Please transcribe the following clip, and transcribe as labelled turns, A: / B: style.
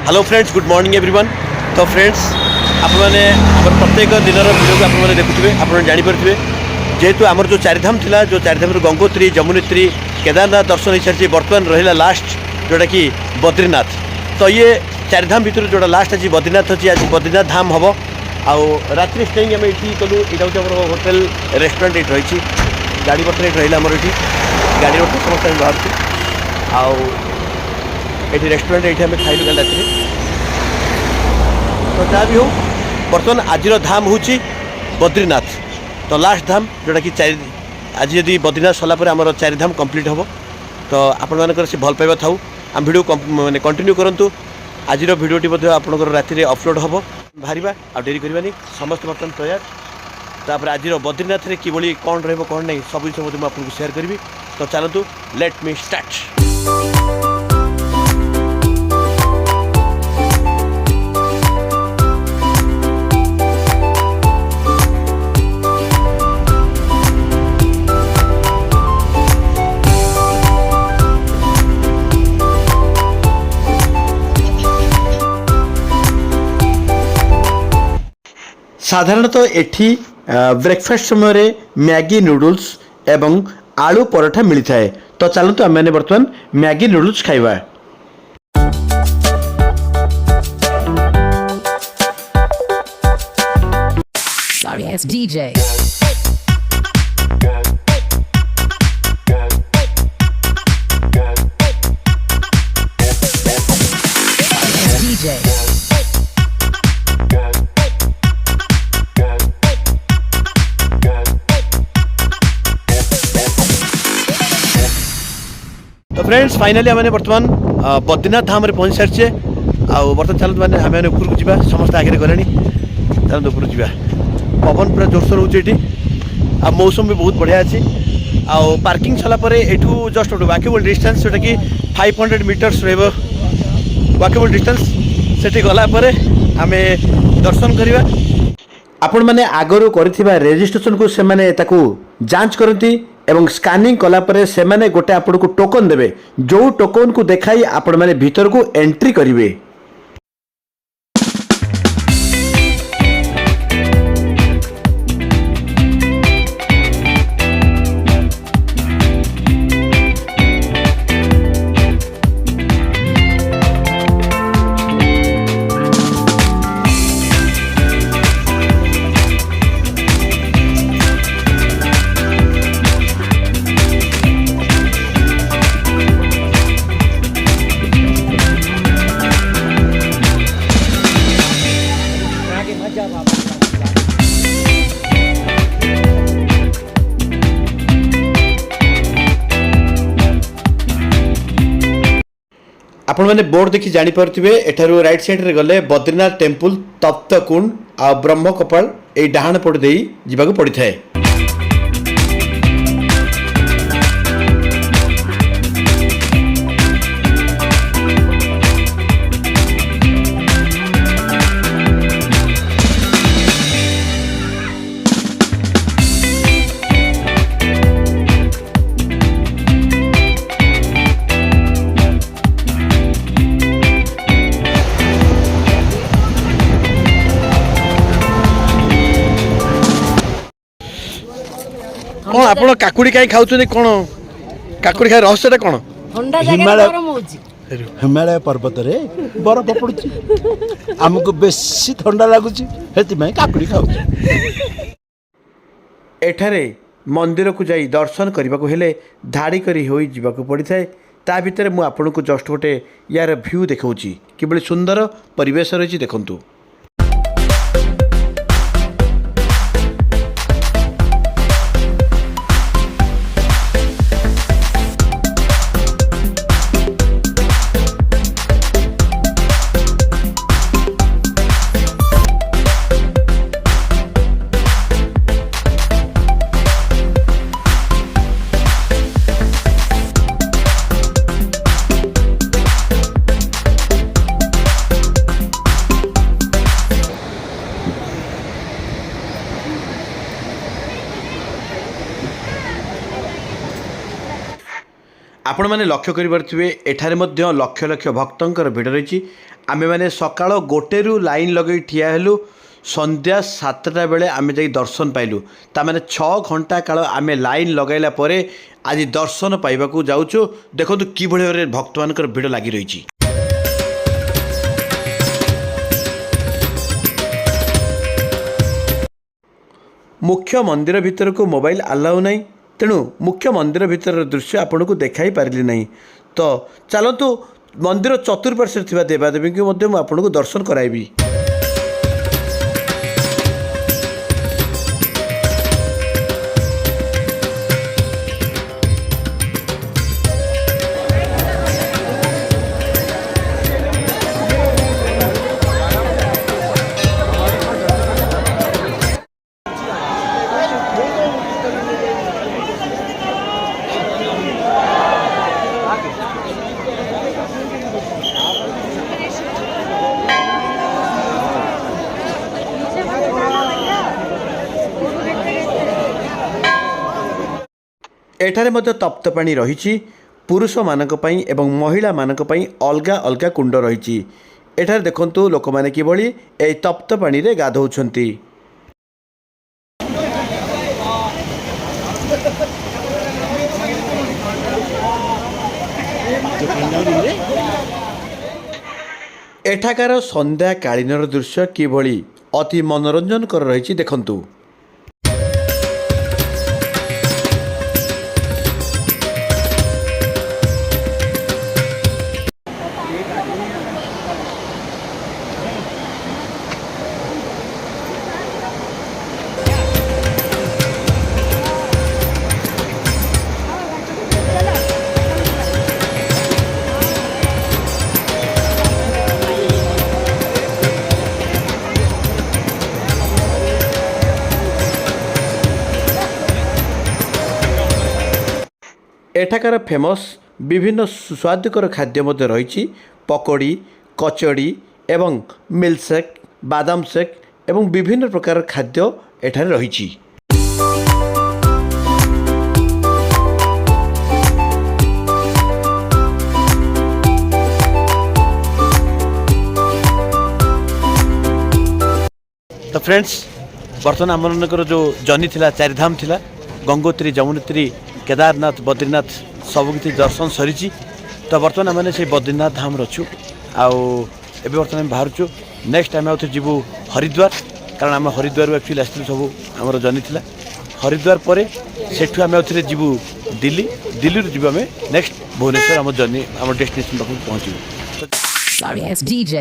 A: Hello friends, good morning everyone. तो friends आपने प्रत्येक दिन भिडियो को आपने देखुए, आप जापे जेहेतु आमर जो चारिधाम थिला, जो चारिधाम गंगोत्री, जमुनेत्री, केदारनाथ दर्शन हो सारी। बर्तमान रहा लास्ट जोटा कि बद्रीनाथ। तो ये चारिधाम भितर जोटा लास्ट आज बद्रीनाथ अच्छी, आज बद्रीनाथ धाम हम। आउ रात्रि स्टेइंग आम ये कलु। यहाँ हूँ होटेल रेस्टोरेंट ये रही। गाड़ी पत्र ये रहा आमर ये गाड़ी पत्र समस्त बाहर। आउ ये रेस्टोरेंट ये आम खाइलु कल राति। तो जहाँ भी हो बर्तमान आज धाम हूँ बद्रीनाथ। तो लास्ट धाम जोटा कि आज यदि बद्रीनाथ सरला आमर चारिधाम कंप्लीट हम। तो आपण मानकर से भल पाइबा थाउ। आम भिडियो माने कंटिन्यू करंतु। आज भिडियोटी आपंकर राति अपलोड हम। बाहर आ डेरी करवानी, समस्त बर्तमान तैयार। तापर आज बद्रीनाथ में किभली कौन रही कौन नहीं सब जिन मुझे आपको शेयर करी। तो चलतु लेट मी स्टार्ट। साधारणतः एठी ब्रेकफास्ट समय मैगी नूडल्स एवं आलू पराठा मिलता है। तो चलते आम मैंने बर्तमान मैगी नूडल्स खाइबा।
B: Sorry, it's DJ. DJ. तो फ्रेंड्स फाइनाली आम बर्तमान बद्रीनाथ धाम में पहुँच सारी। आउ बर्तमान चलते मैंने आम उपरको जा, समस्त आगे गले। चलते उपरको जा। पवन पूरा जोरसोर होती। आ मौसम भी बहुत बढ़िया अच्छी। आउ पार्किंग सलापर यू जस्ट गोटे वाकेबल डिस्टेंस जोटा कि 500 मीटर्स वाकेबल डिस्टेंस। से गलापर आम दर्शन करवा। आपण मैंने आगरू कर रेजिस्ट्रेशन को से माने ताकू जांच करती एवं स्कानिंग कलापर से माने गोटे आपण को टोकन देवे। जो टोकन को देखाई आपण मैंने भीतर को एंट्री करेंगे। आपण मैंने बोर्ड देखी जापे एठारू राइट साइड रे गले बद्रीनाथ टेम्पल, तप्तकुंड आ ब्रह्म कपाल ये डाहाण पट दे जावाक पड़ी थाए। कौन आप काकुड़ी कहीं खाऊँ कौन काकुड़ी खाए रहस्यटा कौन?
C: हिमालय पर्वत रे बरफ पड़ुची, आमको बेसी ठंडा लगुच काकुड़ी खाऊ।
A: एठारे मंदिर को जाई दर्शन करने को हेले धाड़ी करी होई जीवाक पड़ी थाए। ता भितर मु आपन को जस्ट गोटे यार व्यू देखाऊची किबळे सुंदर परिवेश रही। देखंतु
B: ଆପଣମାନେ ଲକ୍ଷ୍ୟ କରିପାରୁଥିବେ ଏଠାରେ ମଧ୍ୟ ଲକ୍ଷ ଲକ୍ଷ ଭକ୍ତଙ୍କର ଭିଡ଼ ରହିଛି। ଆମେମାନେ ସକାଳ 1ରୁ ଲାଇନ୍ ଲଗାଇ ଠିଆ ହେଲୁ, ସନ୍ଧ୍ୟା 7ଟା ବେଳେ ଆମେ ଯାଇ ଦର୍ଶନ ପାଇଲୁ। ତାମାନେ 6 ଘଣ୍ଟା କାଳ ଆମେ ଲାଇନ୍ ଲଗାଇଲା ପରେ ଆଜି ଦର୍ଶନ ପାଇବାକୁ ଯାଉଛୁ। ଦେଖନ୍ତୁ କିଭଳି ଭାବରେ ଭକ୍ତମାନଙ୍କର ଭିଡ଼ ଲାଗି ରହିଛି। ମୁଖ୍ୟ ମନ୍ଦିର ଭିତରକୁ ମୋବାଇଲ ଆଲାଉ ନାହିଁ, ତେଣୁ ମୁଖ୍ୟ ମନ୍ଦିର ଭିତରର ଦୃଶ୍ୟ ଆପଣଙ୍କୁ ଦେଖାଇ ପାରିଲି ନାହିଁ। ତ ଚାଲନ୍ତୁ ମନ୍ଦିର ଚତୁଃପାର୍ଶ୍ୱରେ ଥିବା ଦେବାଦେବୀଙ୍କୁ ମଧ୍ୟ ମୁଁ ଆପଣଙ୍କୁ ଦର୍ଶନ କରାଇବି। ଏଠାରେ ମଧ୍ୟ ତପ୍ତପାଣି ରହିଛି। ପୁରୁଷମାନଙ୍କ ପାଇଁ ଏବଂ ମହିଳାମାନଙ୍କ ପାଇଁ ଅଲଗା ଅଲଗା କୁଣ୍ଡ ରହିଛି। ଏଠାରେ ଦେଖନ୍ତୁ ଲୋକମାନେ କିଭଳି ଏହି ତପ୍ତପାଣିରେ ଗାଧୋଉଛନ୍ତି। ଏଠାକାର ସନ୍ଧ୍ୟାକାଳୀନର ଦୃଶ୍ୟ କିଭଳି ଅତି ମନୋରଞ୍ଜନକର ରହିଛି ଦେଖନ୍ତୁ। ଏଠାକାର ଫେମସ୍ ବିଭିନ୍ନ ସୁସ୍ୱାଦୁକର ଖାଦ୍ୟ ମଧ୍ୟ ରହିଛି। ପକୋଡ଼ି, କଚଡ଼ି ଏବଂ ମିଲ୍କଶେକ୍, ବାଦାମ ସେକ୍ ଏବଂ ବିଭିନ୍ନ ପ୍ରକାର ଖାଦ୍ୟ ଏଠାରେ ରହିଛି। ତ ଫ୍ରେଣ୍ଡସ୍, ବର୍ତ୍ତମାନ ଆମମାନଙ୍କର ଯେଉଁ ଜର୍ଣ୍ଣି ଥିଲା, ଚାରିଧାମ ଥିଲା, ଗଙ୍ଗୋତ୍ରୀ, ଯମୁନୋତ୍ରୀ, କେଦାରନାଥ, ବଦ୍ରୀନାଥ ସବୁକିଛି ଦର୍ଶନ ସରିଛି। ତ ବର୍ତ୍ତମାନ ଆମେ ସେଇ ବଦ୍ରୀନାଥ ଧାମରେ ଅଛୁ। ଆଉ ଏବେ ବର୍ତ୍ତମାନ ଆମେ ବାହାରୁଛୁ। ନେକ୍ସଟ ଆମେ ଆଉ ଥରେ ଯିବୁ ହରିଦ୍ୱାର, କାରଣ ଆମେ ହରିଦ୍ୱାରରୁ ଆକ୍ଚୁଆଲି ଆସିଥିଲୁ, ସବୁ ଆମର ଜର୍ଣ୍ଣି ଥିଲା। ହରିଦ୍ୱାର ପରେ ସେଠୁ ଆମେ ଆଉ ଥରେ ଯିବୁ ଦିଲ୍ଲୀ। ଦିଲ୍ଲୀରୁ ଯିବୁ ଆମେ ନେକ୍ସଟ ଭୁବନେଶ୍ୱର, ଆମ ଜର୍ଣ୍ଣି, ଆମ ଡେଷ୍ଟିନେସନ୍ ପାଖକୁ ପହଞ୍ଚିବୁ।
D: Sorry, it's DJ.